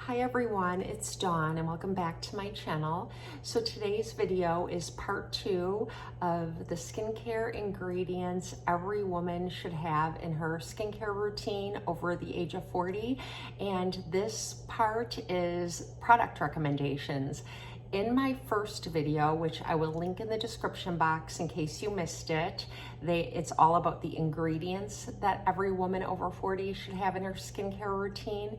Hi everyone, it's Dawn and welcome back to my channel. So today's video is part 2 of the skincare ingredients every woman should have in her skincare routine over the age of 40. And this part is product recommendations. In my first video, which I will link in the description box in case you missed it, it's all about the ingredients that every woman over 40 should have in her skincare routine.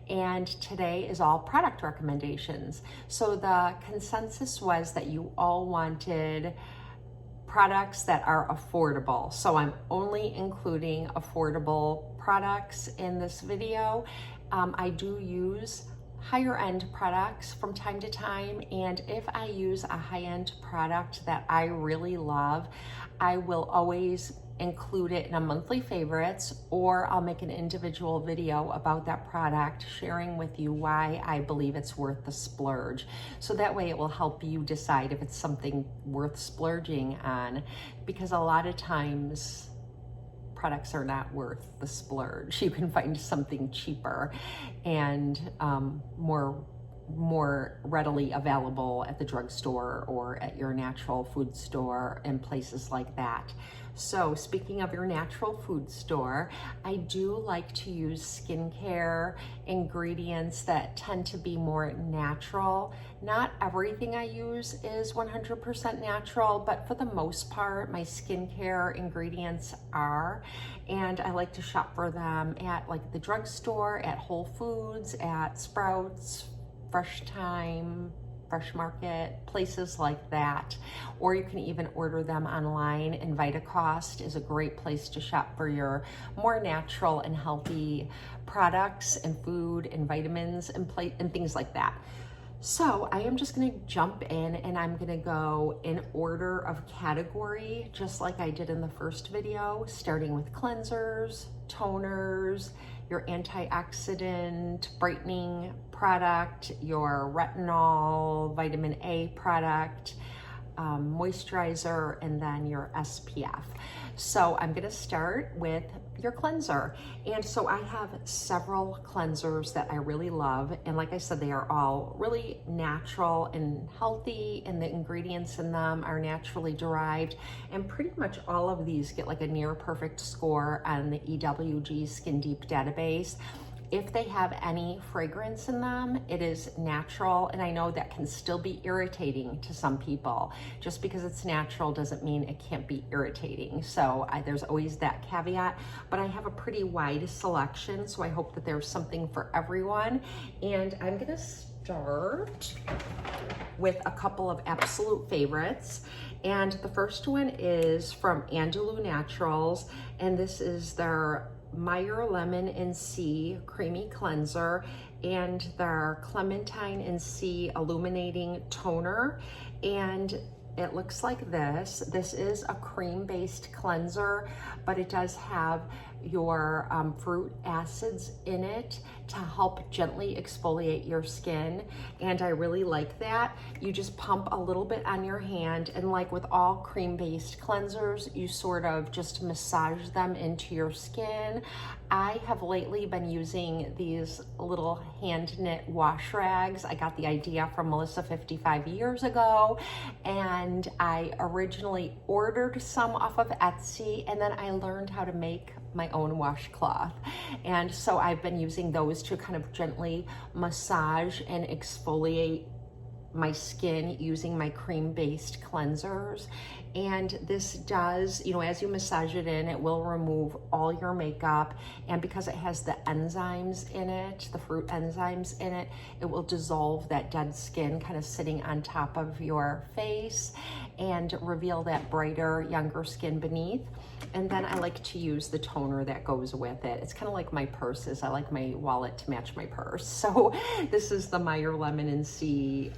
And today is all product recommendations. So the consensus was that you all wanted products that are affordable. So I'm only including affordable products in this video. I do use higher end products from time to time, and if I use a high-end product that I really love, I will always include it in a monthly favorites, or I'll make an individual video about that product, sharing with you why I believe it's worth the splurge. So that way it will help you decide if it's something worth splurging on, because a lot of times products are not worth the splurge. You can find something cheaper and more readily available at the drugstore or at your natural food store and places like that. So speaking of your natural food store, I do like to use skincare ingredients that tend to be more natural. Not everything I use is 100% natural, but for the most part, my skincare ingredients are. And I like to shop for them at like the drugstore, at Whole Foods, at Sprouts, Fresh Time, Fresh Market, places like that. Or you can even order them online, and Vitacost is a great place to shop for your more natural and healthy products and food and vitamins and things like that. So I am just gonna jump in and I'm gonna go in order of category, just like I did in the first video, starting with cleansers, toners, your antioxidant brightening product, your retinol, vitamin A product, moisturizer, and then your SPF. So I'm gonna start with your cleanser. And so I have several cleansers that I really love. And like I said, they are all really natural and healthy, and the ingredients in them are naturally derived. And pretty much all of these get like a near perfect score on the EWG Skin Deep database. If they have any fragrance in them, it is natural, and I know that can still be irritating to some people. Just because it's natural doesn't mean it can't be irritating. So there's always that caveat, but I have a pretty wide selection, so I hope that there's something for everyone. And I'm gonna start with a couple of absolute favorites. And the first one is from Andalou Naturals, and this is their Meyer Lemon and C Creamy Cleanser and their Clementine and C Illuminating Toner. And it looks like this. This is a cream-based cleanser, but it does have your fruit acids in it to help gently exfoliate your skin, and I really like that. You just pump a little bit on your hand, and like with all cream-based cleansers, you sort of just massage them into your skin. I have lately been using these little hand-knit wash rags. I got the idea from Melissa 55 years ago, and I originally ordered some off of Etsy, and then I learned how to make my own washcloth. And so I've been using those to kind of gently massage and exfoliate my skin using my cream-based cleansers. And this does, you know, as you massage it in, it will remove all your makeup. And because it has the enzymes in it, the fruit enzymes in it, it will dissolve that dead skin kind of sitting on top of your face and reveal that brighter, younger skin beneath. And then I like to use the toner that goes with it. It's kind of like my purses. I like my wallet to match my purse. So this is the Meyer Lemon and C,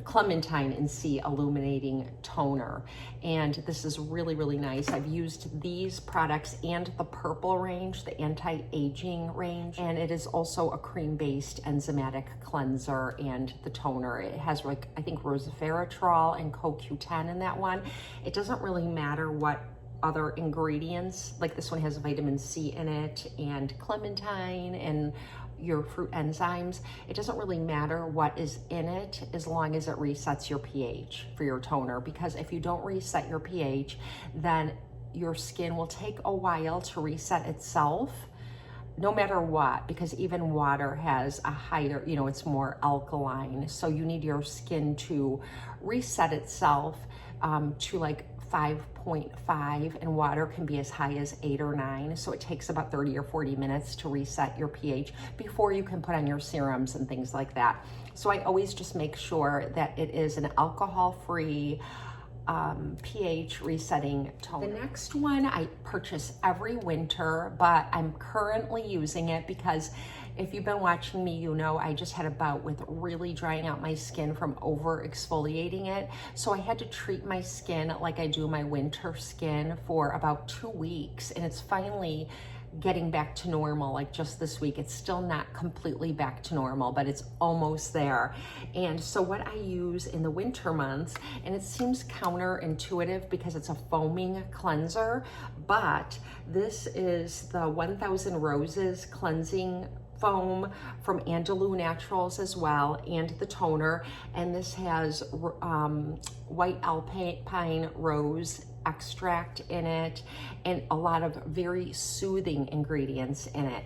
Clementine and C Illuminating Toner. And this is really, really nice. I've used these products and the purple range, the anti-aging range. And it is also a cream-based enzymatic cleanser and the toner. It has, like, I think resveratrol and CoQ10 in that one. It doesn't really matter what other ingredients, like this one has vitamin C in it and clementine and your fruit enzymes, it doesn't really matter what is in it as long as it resets your pH for your toner, because if you don't reset your pH, then your skin will take a while to reset itself, no matter what, because even water has a higher, you know, it's more alkaline. So you need your skin to reset itself to like 5.5, and water can be as high as 8 or 9. So it takes about 30 or 40 minutes to reset your pH before you can put on your serums and things like that. So I always just make sure that it is an alcohol-free pH resetting toner. The next one I purchase every winter, but I'm currently using it because if you've been watching me, you know I just had a bout with really drying out my skin from over exfoliating it. So I had to treat my skin like I do my winter skin for about 2 weeks, and it's finally getting back to normal. Like just this week, it's still not completely back to normal, but it's almost there. And so what I use in the winter months, and it seems counterintuitive because it's a foaming cleanser, but this is the 1000 Roses cleansing foam from Andalou Naturals as well, and the toner. And this has white alpine rose extract in it and a lot of very soothing ingredients in it,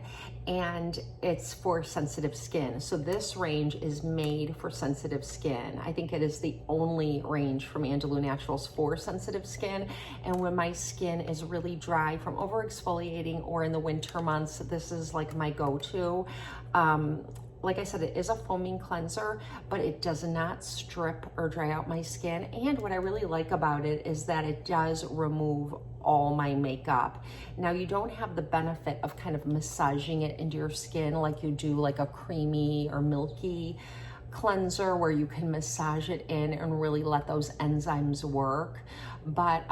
and it's for sensitive skin. So this range is made for sensitive skin. I think it is the only range from Andalou Naturals for sensitive skin, and when my skin is really dry from over exfoliating or in the winter months, this is like my go-to. Like I said, it is a foaming cleanser, but it does not strip or dry out my skin. And what I really like about it is that it does remove all my makeup. Now, you don't have the benefit of kind of massaging it into your skin like you do like a creamy or milky cleanser where you can massage it in and really let those enzymes work. But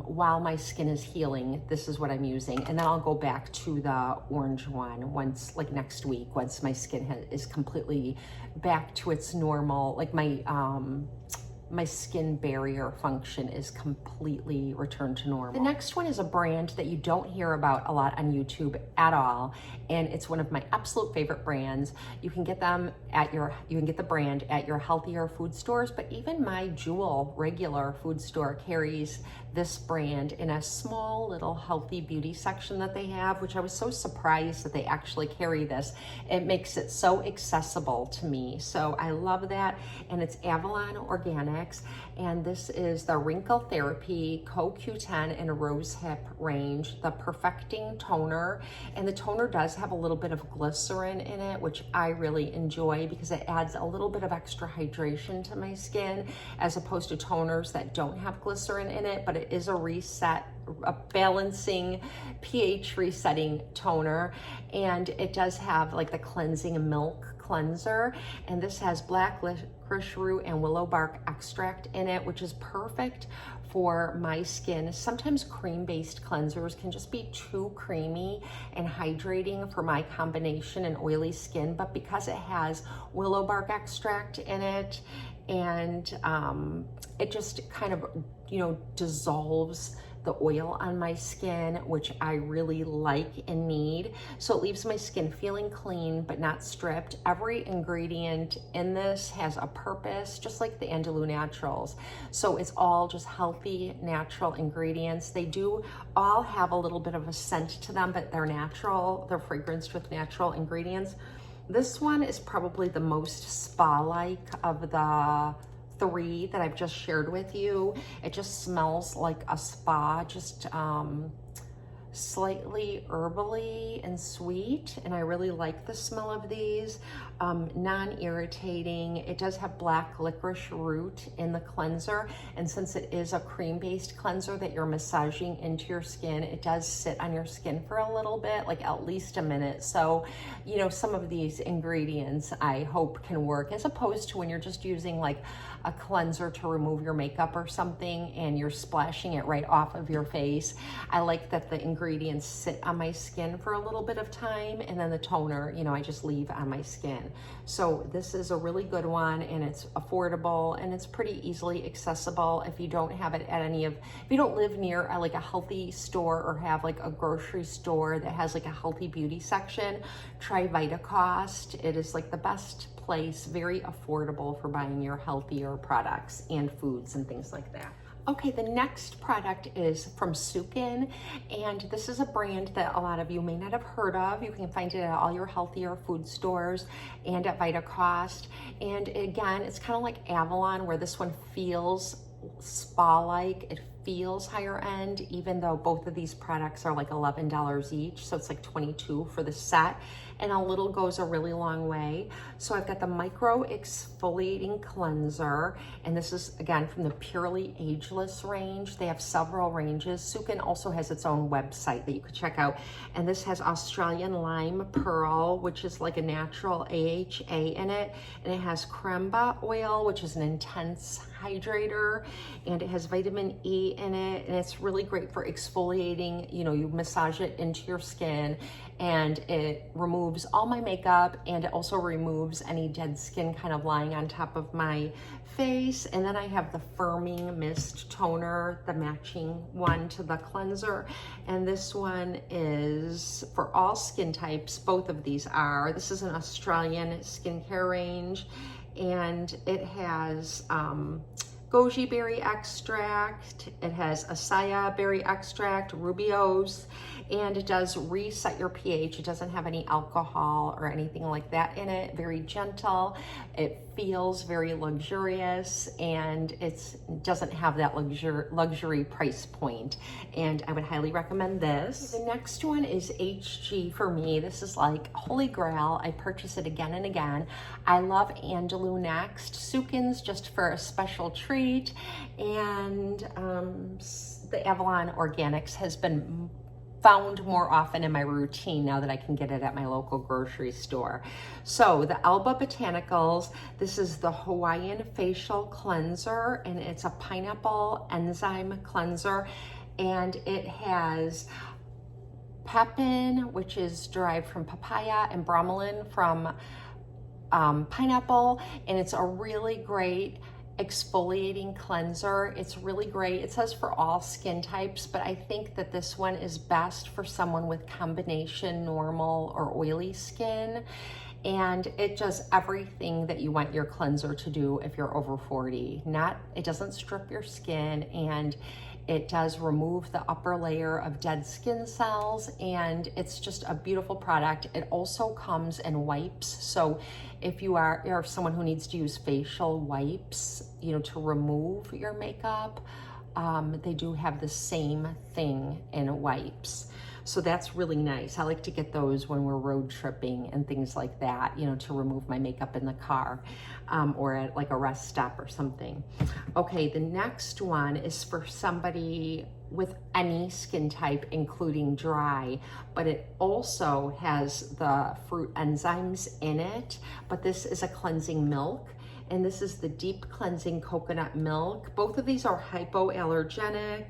while my skin is healing, this is what I'm using. And then I'll go back to the orange one once, like next week, once my skin is completely back to its normal, like my skin barrier function is completely returned to normal. The next one is a brand that you don't hear about a lot on YouTube at all, and it's one of my absolute favorite brands. You can get them at you can get the brand at your healthier food stores, but even my Jewel regular food store carries this brand in a small little healthy beauty section that they have, which I was so surprised that they actually carry this. It makes it so accessible to me. So I love that. And it's Avalon Organics. And this is the Wrinkle Therapy CoQ10 and Rose Hip range, the Perfecting Toner. And the toner does have a little bit of glycerin in it, which I really enjoy because it adds a little bit of extra hydration to my skin, as opposed to toners that don't have glycerin in it, but it is a balancing pH resetting toner, and it does have like the cleansing milk cleanser, and this has black licorice root and willow bark extract in it, which is perfect for my skin. Sometimes cream-based cleansers can just be too creamy and hydrating for my combination and oily skin, but because it has willow bark extract in it, and it just kind of, you know, dissolves the oil on my skin, which I really like and need. So it leaves my skin feeling clean but not stripped. Every ingredient in this has a purpose, just like the Andalou Naturals. So it's all just healthy, natural ingredients. They do all have a little bit of a scent to them, but they're natural. They're fragranced with natural ingredients. This one is probably the most spa-like of the 3 that I've just shared with you. It just smells like a spa, just slightly herbally and sweet, and I really like the smell of these. Non-irritating. It does have black licorice root in the cleanser, and since it is a cream-based cleanser that you're massaging into your skin, it does sit on your skin for a little bit, like at least a minute. So, you know, some of these ingredients I hope can work, as opposed to when you're just using like a cleanser to remove your makeup or something and you're splashing it right off of your face. I like that the ingredients ingredients sit on my skin for a little bit of time, and then the toner, you know, I just leave on my skin. So this is a really good one, and it's affordable, and it's pretty easily accessible if you don't have it at if you don't live near like a healthy store or have like a grocery store that has like a healthy beauty section. Try Vitacost. It is like the best place, very affordable for buying your healthier products and foods and things like that. Okay, the next product is from Sukin, and this is a brand that a lot of you may not have heard of. You can find it at all your healthier food stores and at Vitacost. And again, it's kind of like Avalon, where this one feels spa-like. It feels higher end, even though both of these products are like $11 each. So it's like $22 for the set, and a little goes a really long way. So I've got the micro exfoliating cleanser, and this is again from the Purely Ageless range. They have several ranges. Sukin also has its own website that you could check out. And this has Australian lime pearl, which is like a natural AHA in it. And it has cremba oil, which is an intense hydrator, and it has vitamin E in it, and it's really great for exfoliating. You know, you massage it into your skin, and it removes all my makeup, and it also removes any dead skin kind of lying on top of my face. And then I have the firming mist toner, the matching one to the cleanser, and this one is for all skin types. Both of these are. This is an Australian skincare range, and it has goji berry extract, it has acai berry extract, rubiose, and it does reset your pH. It doesn't have any alcohol or anything like that in it. Very gentle. It feels very luxurious, and it doesn't have that luxury price point. And I would highly recommend this. The next one is HG for me. This is like holy grail. I purchase it again and again. I love Andalou Next. Sukin's just for a special treat, and the Avalon Organics has been found more often in my routine now that I can get it at my local grocery store. So the Alba Botanicals, this is the Hawaiian Facial Cleanser, and it's a pineapple enzyme cleanser, and it has pepin, which is derived from papaya, and bromelain from pineapple, and it's a really great exfoliating cleanser. It's really great. It says for all skin types, but I think that this one is best for someone with combination normal or oily skin. And it does everything that you want your cleanser to do if you're over 40. It doesn't strip your skin, and it does remove the upper layer of dead skin cells, and it's just a beautiful product. It also comes in wipes. So if you're someone who needs to use facial wipes, you know, to remove your makeup, they do have the same thing in wipes. So that's really nice. I like to get those when we're road tripping and things like that, you know, to remove my makeup in the car or at like a rest stop or something. Okay, the next one is for somebody with any skin type, including dry, but it also has the fruit enzymes in it, but this is a cleansing milk. And this is the Deep Cleansing Coconut Milk. Both of these are hypoallergenic.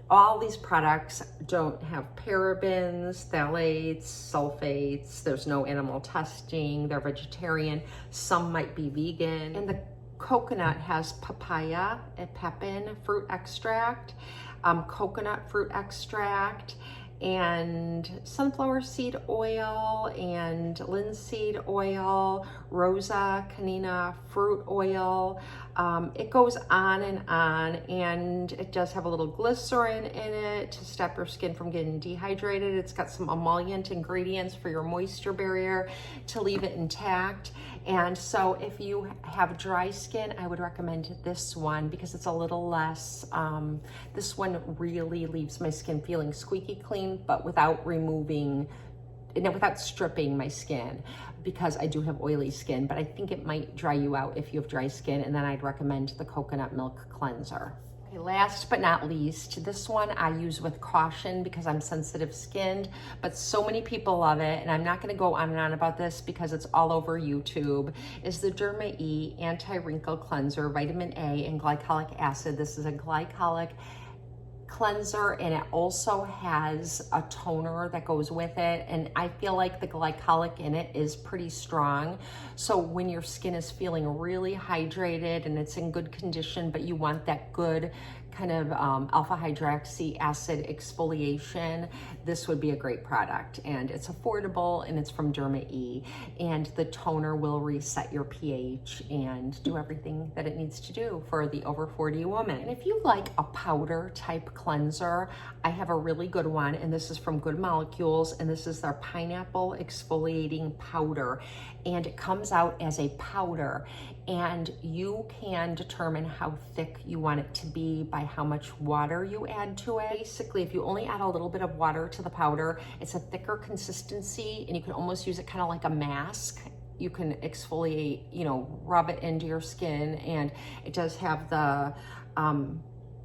All these products don't have parabens, phthalates, sulfates. There's no animal testing. They're vegetarian. Some might be vegan. And the coconut has papaya and pepin fruit extract, coconut fruit extract, and sunflower seed oil, and linseed oil, rosa canina fruit oil. It goes on, and it does have a little glycerin in it to stop your skin from getting dehydrated. It's got some emollient ingredients for your moisture barrier to leave it intact. And so if you have dry skin, I would recommend this one because it's a little less, this one really leaves my skin feeling squeaky clean, but without stripping my skin, because I do have oily skin, but I think it might dry you out if you have dry skin, and then I'd recommend the coconut milk cleanser. Okay, last but not least, this one I use with caution because I'm sensitive skinned, but so many people love it, and I'm not going to go on and on about this because it's all over YouTube, is the Derma E Anti-Wrinkle Cleanser, Vitamin A and Glycolic Acid. This is a glycolic cleanser, and it also has a toner that goes with it, and I feel like the glycolic in it is pretty strong. So when your skin is feeling really hydrated and it's in good condition, but you want that good kind of alpha hydroxy acid exfoliation, this would be a great product. And it's affordable, and it's from Derma E, and the toner will reset your pH and do everything that it needs to do for the over 40 woman. And if you like a powder type cleanser, I have a really good one, and this is from Good Molecules, and this is their pineapple exfoliating powder, and it comes out as a powder, and you can determine how thick you want it to be by how much water you add to it. Basically, if you only add a little bit of water to the powder, it's a thicker consistency, and you can almost use it kind of like a mask. You can exfoliate, you know, rub it into your skin, and it does have the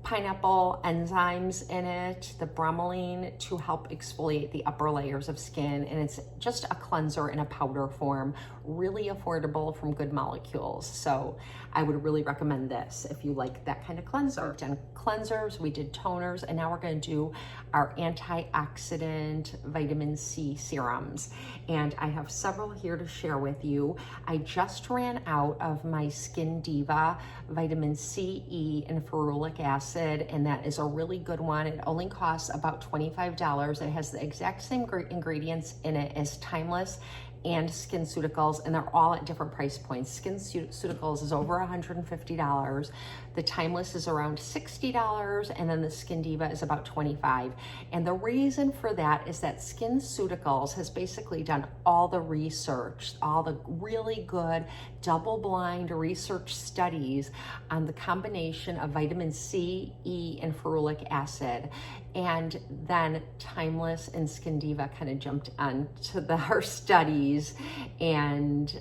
pineapple enzymes in it, the bromelain, to help exfoliate the upper layers of skin, and it's just a cleanser in a powder form, really affordable, from Good Molecules. So I would really recommend this if you like that kind of cleanser. We've done cleansers, we did toners, and now we're going to do our antioxidant vitamin C serums, and I have several here to share with you. I just ran out of my Skin Diva vitamin C, E, and ferulic acid, and that is a really good one. It only costs about $25. It has the exact same ingredients in it as Timeless and SkinCeuticals, and they're all at different price points. SkinCeuticals is over $150. The Timeless is around $60, and then the Skin Diva is about $25. And the reason for that is that SkinCeuticals has basically done all the research, all the really good double-blind research studies on the combination of vitamin C, E, and ferulic acid. And then Timeless and Skin Diva kind of jumped onto their studies and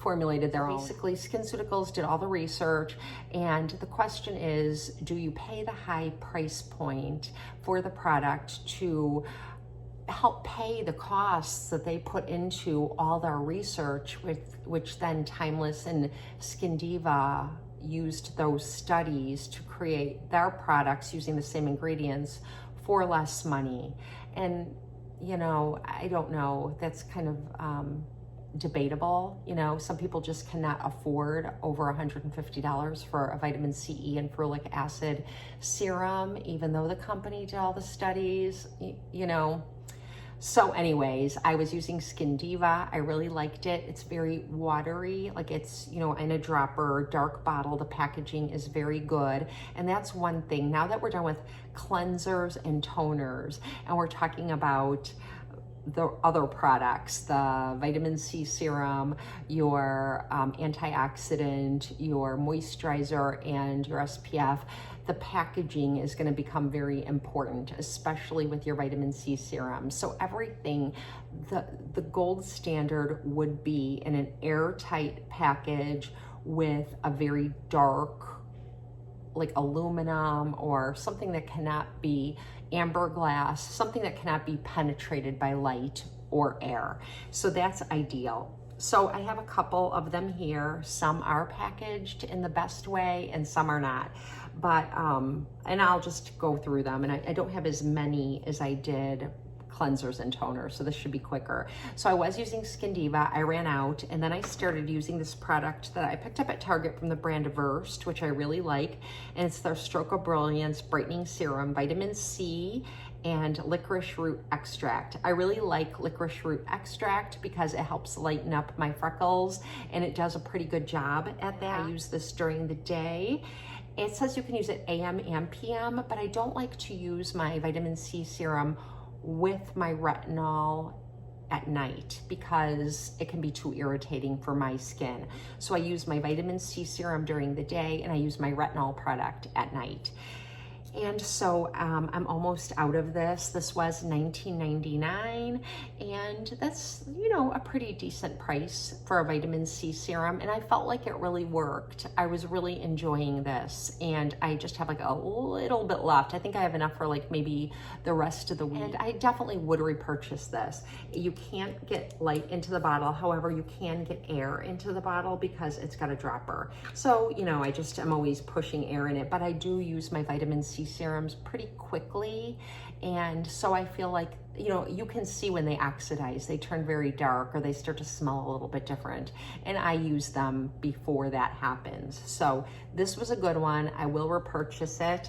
formulated their own. Basically, SkinCeuticals did all the research, and the question is, do you pay the high price point for the product to help pay the costs that they put into all their research, which then Timeless and Skin Diva used those studies to create their products using the same ingredients for less money? And, you know, I don't know, that's kind of debatable. You know, some people just cannot afford over $150 for a vitamin C, E, and ferulic acid serum, even though the company did all the studies, you know. So anyways, I was using Skin Diva. I really liked it. It's very watery, like it's, you know, in a dropper, dark bottle. The packaging is very good. And that's one thing. Now that we're done with cleansers and toners, and we're talking about the other products, the vitamin C serum, your antioxidant, your moisturizer, and your SPF, the packaging is going to become very important, especially with your vitamin C serum. So everything, the gold standard would be in an airtight package with a very dark, like aluminum or something that cannot be amber glass, something that cannot be penetrated by light or air. So that's ideal. So I have a couple of them here. Some are packaged in the best way and some are not. But, and I'll just go through them. And I don't have as many as I did cleansers and toners, so this should be quicker. So I was using Skin Diva, I ran out, and then I started using this product that I picked up at Target from the brand Versed, which I really like, and it's their Stroke of Brilliance Brightening Serum, vitamin C, and licorice root extract. I really like licorice root extract because it helps lighten up my freckles, and it does a pretty good job at that. I use this during the day. It says you can use it AM and PM, but I don't like to use my vitamin C serum with my retinol at night because it can be too irritating for my skin. So I use my vitamin C serum during the day and I use my retinol product at night. And so I'm almost out of this. This was $19.99, and that's, you know, a pretty decent price for a vitamin C serum, and I felt like it really worked. I was really enjoying this, and I just have like a little bit left. I think I have enough for like maybe the rest of the week, and I definitely would repurchase this. You can't get light into the bottle, however, you can get air into the bottle because it's got a dropper. So, you know, I'm always pushing air in it, but I do use my vitamin C C serums pretty quickly. And so I feel like, you know, you can see when they oxidize, they turn very dark or they start to smell a little bit different. And I use them before that happens. So this was a good one. I will repurchase it.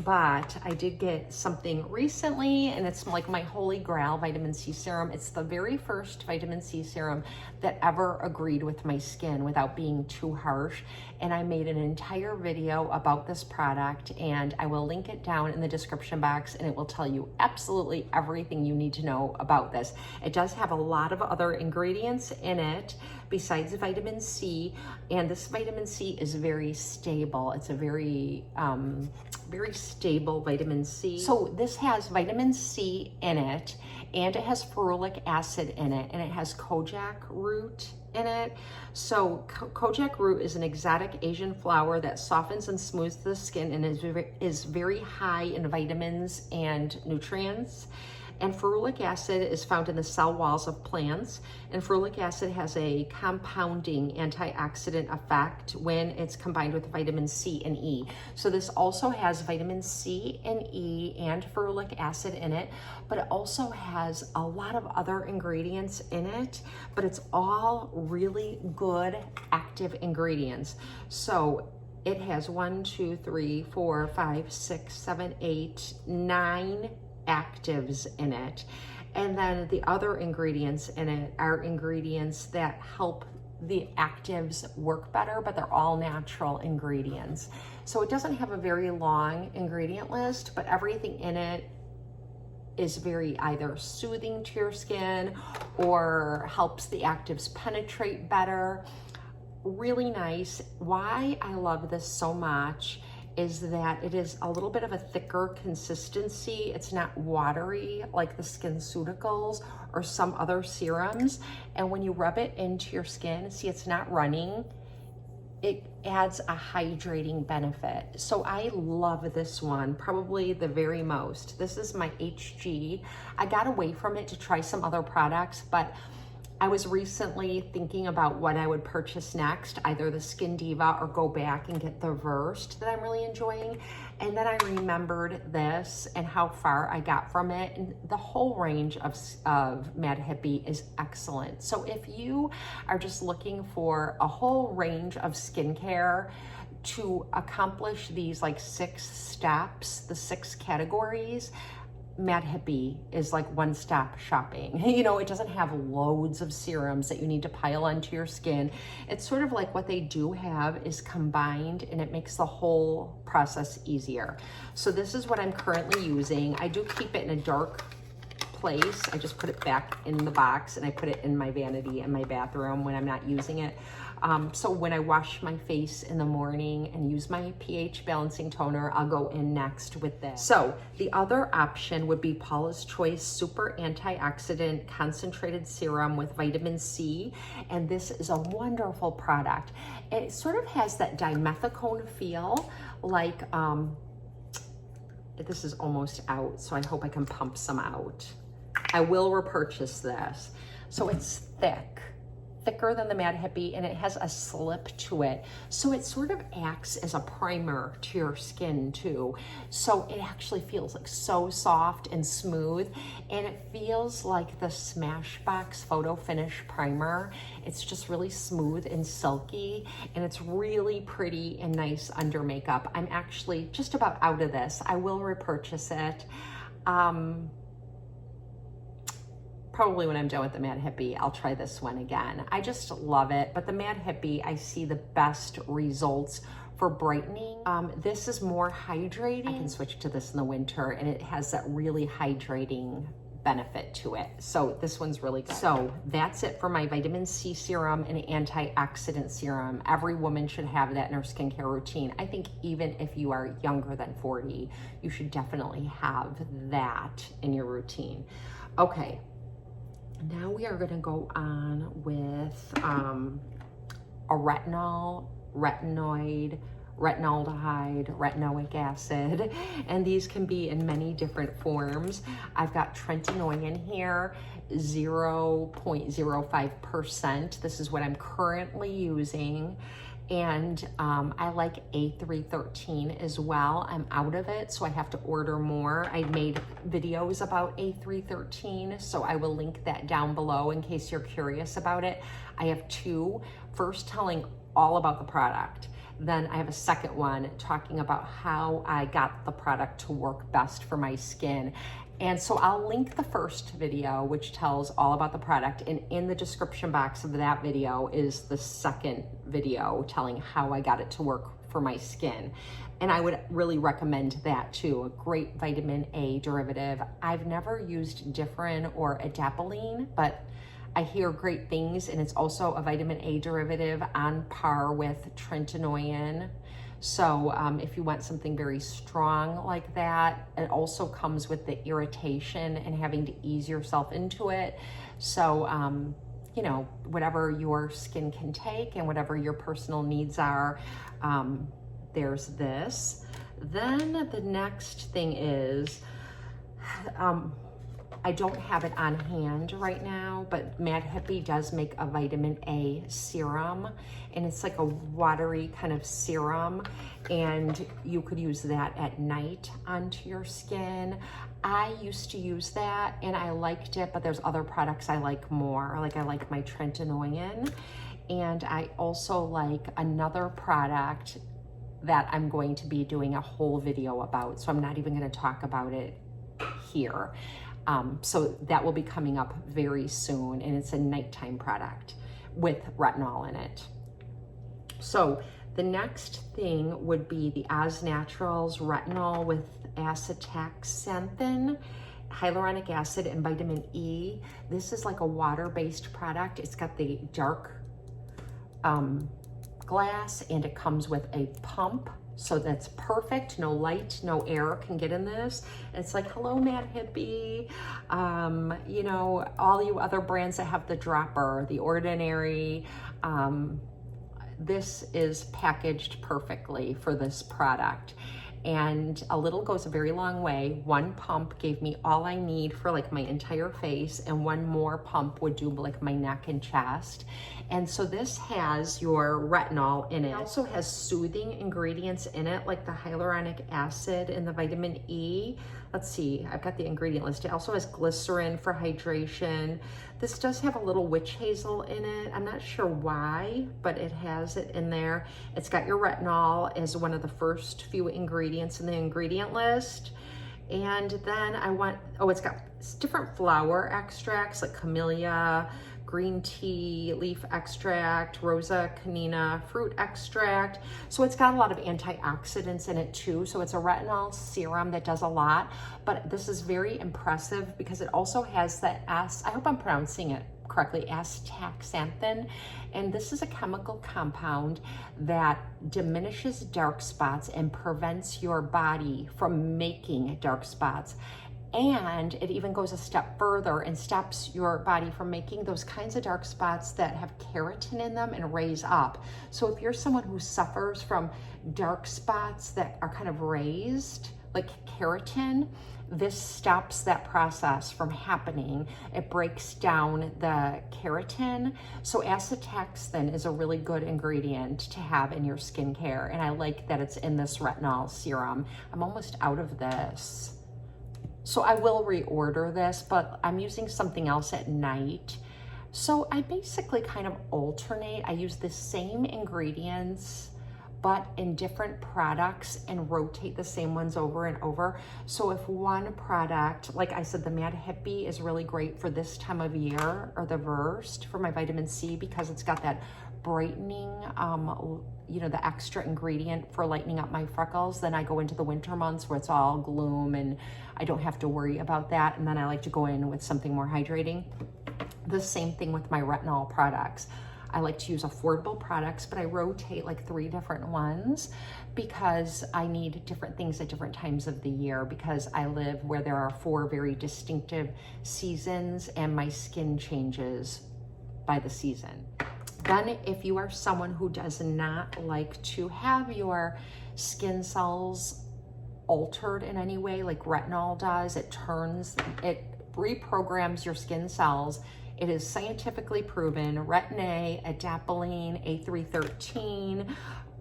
But I did get something recently, and it's like my holy grail vitamin C serum. It's the very first vitamin C serum that ever agreed with my skin without being too harsh. And I made an entire video about this product, and I will link it down in the description box, and it will tell you absolutely everything you need to know about this. It does have a lot of other ingredients in it besides vitamin C, and this vitamin C is very stable. It's a very stable vitamin C. So this has vitamin C in it, and it has ferulic acid in it, and it has kojak root in it. So kojak root is an exotic Asian flower that softens and smooths the skin and is very high in vitamins and nutrients. And ferulic acid is found in the cell walls of plants. And ferulic acid has a compounding antioxidant effect when it's combined with vitamin C and E. So this also has vitamin C and E and ferulic acid in it, but it also has a lot of other ingredients in it, but it's all really good active ingredients. So it has 1, 2, 3, 4, 5, 6, 7, 8, 9 actives in it. And then the other ingredients in it are ingredients that help the actives work better, but they're all natural ingredients. So it doesn't have a very long ingredient list, but everything in it is very either soothing to your skin or helps the actives penetrate better. Really nice. Why I love this so much is that it is a little bit of a thicker consistency. It's not watery like the SkinCeuticals or some other serums. And when you rub it into your skin, see, it's not running. It adds a hydrating benefit. So I love this one, probably the very most. This is my HG. I got away from it to try some other products, but I was recently thinking about what I would purchase next, either the Skin Diva or go back and get the Versed that I'm really enjoying. And then I remembered this and how far I got from it. And the whole range of Mad Hippie is excellent. So if you are just looking for a whole range of skincare to accomplish these like 6 steps, the 6 categories, Mad Hippie is like one-stop shopping. You know, it doesn't have loads of serums that you need to pile onto your skin. It's sort of like what they do have is combined, and it makes the whole process easier. So this is what I'm currently using. I do keep it in a dark place. I just put it back in the box, and I put it in my vanity in my bathroom when I'm not using it. So when I wash my face in the morning and use my pH balancing toner, I'll go in next with this. So the other option would be Paula's Choice Super Antioxidant Concentrated Serum with vitamin C. And this is a wonderful product. It sort of has that dimethicone feel, like, this is almost out, so I hope I can pump some out. I will repurchase this. So it's thicker than the Mad Hippie, and it has a slip to it. So it sort of acts as a primer to your skin too. So it actually feels like so soft and smooth, and it feels like the Smashbox Photo Finish Primer. It's just really smooth and silky, and it's really pretty and nice under makeup. I'm actually just about out of this. I will repurchase it. Probably when I'm done with the Mad Hippie, I'll try this one again. I just love it, but the Mad Hippie, I see the best results for brightening. This is more hydrating. I can switch to this in the winter, and it has that really hydrating benefit to it. So this one's really good. So that's it for my vitamin C serum and antioxidant serum. Every woman should have that in her skincare routine. I think even if you are younger than 40, you should definitely have that in your routine. Okay. Now we are going to go on with a retinol, retinoid, retinaldehyde, retinoic acid, and these can be in many different forms. I've got tretinoin in here, 0.05%. This is what I'm currently using. And I like A313 as well. I'm out of it, so I have to order more. I made videos about A313, so I will link that down below in case you're curious about it. I have two, first telling all about the product. Then I have a second one talking about how I got the product to work best for my skin. And so I'll link the first video, which tells all about the product, and in the description box of that video is the second video telling how I got it to work for my skin. And I would really recommend that too, a great vitamin A derivative. I've never used Differin or Adapalene, but I hear great things, and it's also a vitamin A derivative on par with Retinoids. So if you want something very strong like that, it also comes with the irritation and having to ease yourself into it. So, you know, whatever your skin can take and whatever your personal needs are, there's this. Then the next thing is, I don't have it on hand right now, but Mad Hippie does make a vitamin A serum, and it's like a watery kind of serum, and you could use that at night onto your skin. I used to use that and I liked it, but there's other products I like more. Like I like my Retinoids, and I also like another product that I'm going to be doing a whole video about, so I'm not even going to talk about it here. So that will be coming up very soon, and it's a nighttime product with retinol in it. So the next thing would be the Oz Naturals retinol with acetaxanthin, hyaluronic acid, and vitamin E. This is like a water-based product. It's got the dark glass, and it comes with a pump. So that's perfect. No light, no air can get in this. It's like, hello, Mad Hippie. You know, all you other brands that have the dropper, The Ordinary, this is packaged perfectly for this product. And a little goes a very long way. One pump gave me all I need for like my entire face, and one more pump would do like my neck and chest. And so this has your retinol in it. It also has soothing ingredients in it, like the hyaluronic acid and the vitamin E. Let's see, I've got the ingredient list. It also has glycerin for hydration. This does have a little witch hazel in it. I'm not sure why, but it has it in there. It's got your retinol as one of the first few ingredients in the ingredient list. And then it's got different flower extracts like camellia, green tea, leaf extract, rosa canina, fruit extract. So it's got a lot of antioxidants in it too. So it's a retinol serum that does a lot, but this is very impressive because it also has the I hope I'm pronouncing it correctly, astaxanthin. And this is a chemical compound that diminishes dark spots and prevents your body from making dark spots. And it even goes a step further and stops your body from making those kinds of dark spots that have keratin in them and raise up. So if you're someone who suffers from dark spots that are kind of raised, like keratin, this stops that process from happening. It breaks down the keratin. So acetaxanthin is a really good ingredient to have in your skincare. And I like that it's in this retinol serum. I'm almost out of this. So I will reorder this, but I'm using something else at night. So I basically kind of alternate. I use the same ingredients, but in different products, and rotate the same ones over and over. So if one product, like I said, the Mad Hippie is really great for this time of year, or the Versed for my vitamin C, because it's got that brightening, you know, the extra ingredient for lightening up my freckles. Then I go into the winter months where it's all gloom and I don't have to worry about that. And then I like to go in with something more hydrating. The same thing with my retinol products. I like to use affordable products, but I rotate like 3 different ones because I need different things at different times of the year, because I live where there are 4 very distinctive seasons and my skin changes by the season. Then if you are someone who does not like to have your skin cells altered in any way like retinol does, it reprograms your skin cells It is scientifically proven. Retin A, adapalene, A313,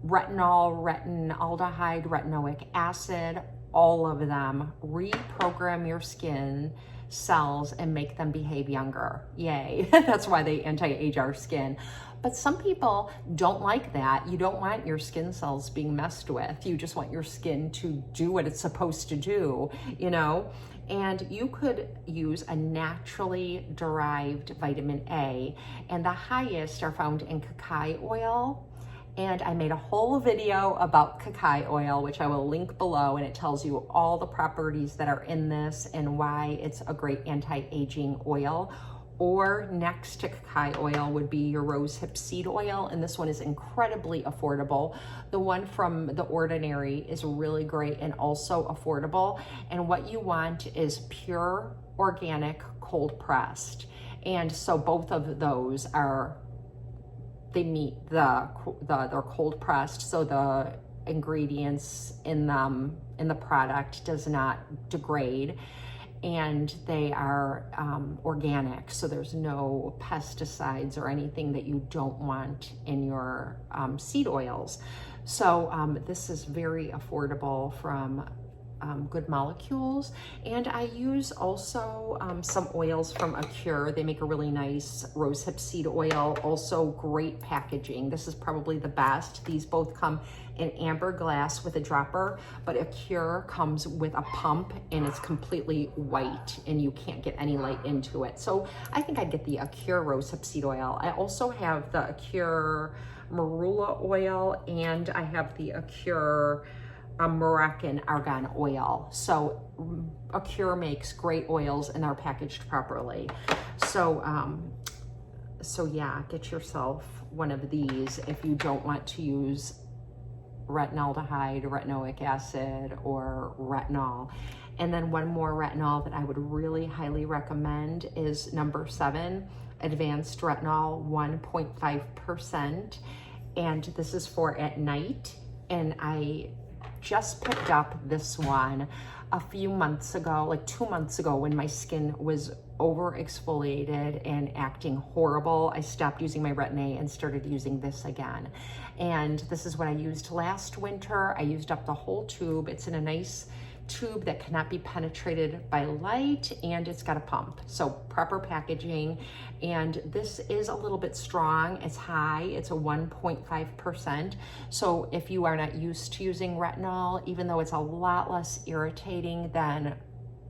retinol, retinaldehyde, retinoic acid, all of them reprogram your skin cells and make them behave younger. Yay. That's why they anti-age our skin. But some people don't like that. You don't want your skin cells being messed with. You just want your skin to do what it's supposed to do, you know? And you could use a naturally derived vitamin A, and the highest are found in cacao oil. And I made a whole video about cacao oil, which I will link below, and it tells you all the properties that are in this and why it's a great anti-aging oil. Or next to cacao oil would be your rosehip seed oil, and this one is incredibly affordable. The one from The Ordinary is really great and also affordable. And what you want is pure, organic, cold pressed. And so both of those are, they meet they're cold pressed, so the ingredients in them, in the product, does not degrade. And they are organic, so there's no pesticides or anything that you don't want in your seed oils. So this is very affordable from Good Molecules. And I use also some oils from Acure. They make a really nice rosehip seed oil, also great packaging. This is probably the best. These both come in amber glass with a dropper, but Acure comes with a pump and it's completely white and you can't get any light into it. So I think I'd get the Acure rosehip seed oil. I also have the Acure marula oil, and I have the Acure Moroccan argan oil. So Acure makes great oils and are packaged properly. So yeah, get yourself one of these if you don't want to use retinaldehyde, retinoic acid, or retinol. And then one more retinol that I would really highly recommend is number 7, advanced retinol, 1.5%. And this is for at night. And I just picked up this one a few months ago, like 2 months ago, when my skin was over exfoliated and acting horrible. I stopped using my Retin A and started using this again. And this is what I used last winter. I used up the whole tube. It's in a nice tube that cannot be penetrated by light, and it's got a pump, so proper packaging. And this is a little bit strong. It's high. It's a 1.5%. So if you are not used to using retinol, even though it's a lot less irritating than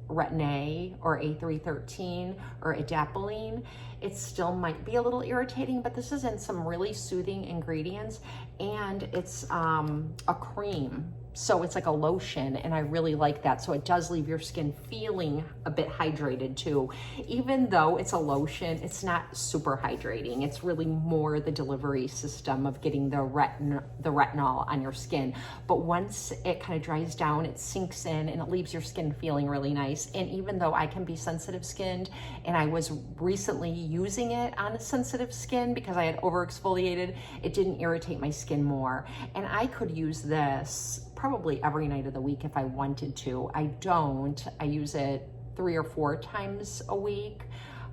Retin A or A313 or adapalene, it still might be a little irritating, but this is in some really soothing ingredients, and it's a cream. So it's like a lotion, and I really like that. So it does leave your skin feeling a bit hydrated too. Even though it's a lotion, it's not super hydrating. It's really more the delivery system of getting the retinol on your skin. But once it kind of dries down, it sinks in and it leaves your skin feeling really nice. And even though I can be sensitive skinned, and I was recently using it on a sensitive skin because I had over exfoliated, it didn't irritate my skin more. And I could use this probably every night of the week if I wanted to. I don't. I use it 3 or 4 times a week,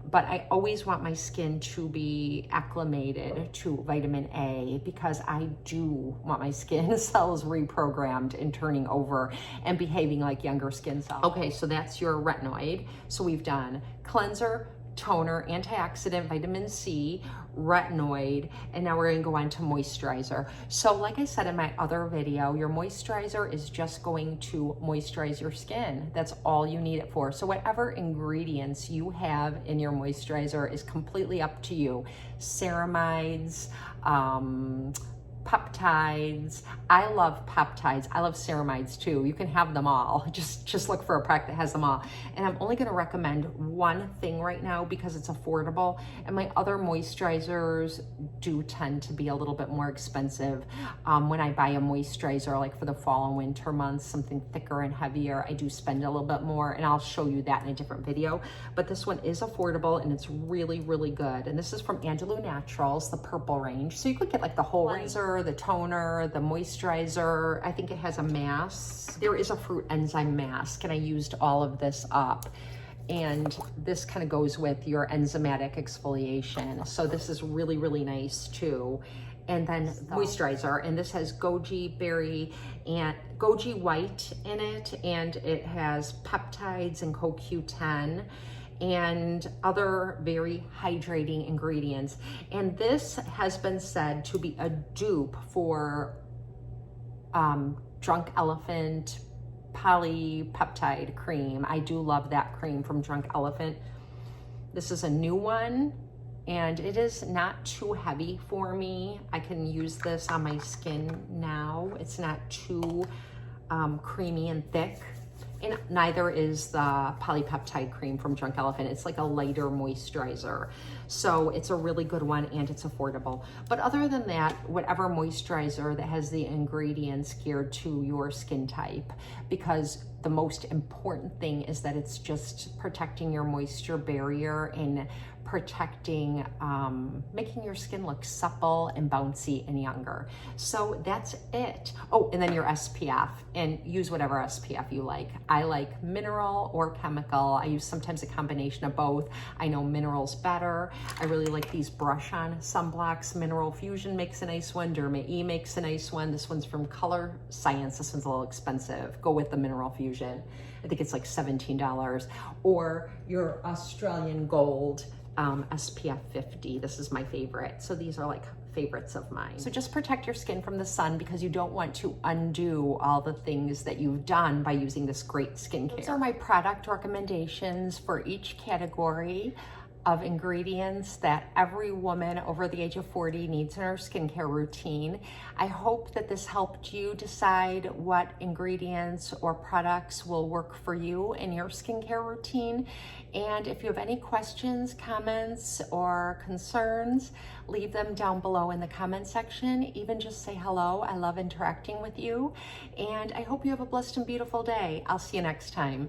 but I always want my skin to be acclimated to vitamin A because I do want my skin cells reprogrammed and turning over and behaving like younger skin cells. Okay, so that's your retinoid. So we've done cleanser, toner, antioxidant, vitamin C, retinoid, and now we're gonna go on to moisturizer. So like I said in my other video, your moisturizer is just going to moisturize your skin. That's all you need it for. So whatever ingredients you have in your moisturizer is completely up to you. Ceramides, peptides. I love peptides. I love ceramides too. You can have them all. Just look for a product that has them all. And I'm only going to recommend one thing right now because it's affordable. And my other moisturizers do tend to be a little bit more expensive. When I buy a moisturizer, like for the fall and winter months, something thicker and heavier, I do spend a little bit more, and I'll show you that in a different video. But this one is affordable and it's really, really good. And this is from Andalou Naturals, the purple range. So you could get like the whole cleanser, the toner, the moisturizer. I think it has a mask. There is a fruit enzyme mask, and I used all of this up. and this kind of goes with your enzymatic exfoliation. So this is really, really nice too. And then the moisturizer, and this has goji berry and goji white in it, and it has peptides and CoQ10 and other very hydrating ingredients. And this has been said to be a dupe for Drunk Elephant polypeptide cream. I do love that cream from Drunk Elephant. This is a new one, and it is not too heavy for me. I can use this on my skin now. It's not too creamy and thick. And neither is the polypeptide cream from Drunk Elephant. It's like a lighter moisturizer. So it's a really good one, and it's affordable. But other than that, whatever moisturizer that has the ingredients geared to your skin type, because the most important thing is that it's just protecting your moisture barrier and protecting, making your skin look supple and bouncy and younger. So that's it. Oh, and then your SPF, and use whatever SPF you like. I like mineral or chemical. I use sometimes a combination of both. I know mineral's better. I really like these brush on sunblocks. Mineral Fusion makes a nice one. Derma E makes a nice one. This one's from Color Science. This one's a little expensive. Go with the Mineral Fusion. I think it's like $17. Or your Australian Gold SPF 50. This is my favorite. So these are like favorites of mine. So just protect your skin from the sun, because you don't want to undo all the things that you've done by using this great skincare. Those are my product recommendations for each category of ingredients that every woman over the age of 40 needs in her skincare routine. I hope that this helped you decide what ingredients or products will work for you in your skincare routine. And if you have any questions, comments, or concerns, leave them down below in the comment section. Even just say hello. I love interacting with you. And I hope you have a blessed and beautiful day. I'll see you next time.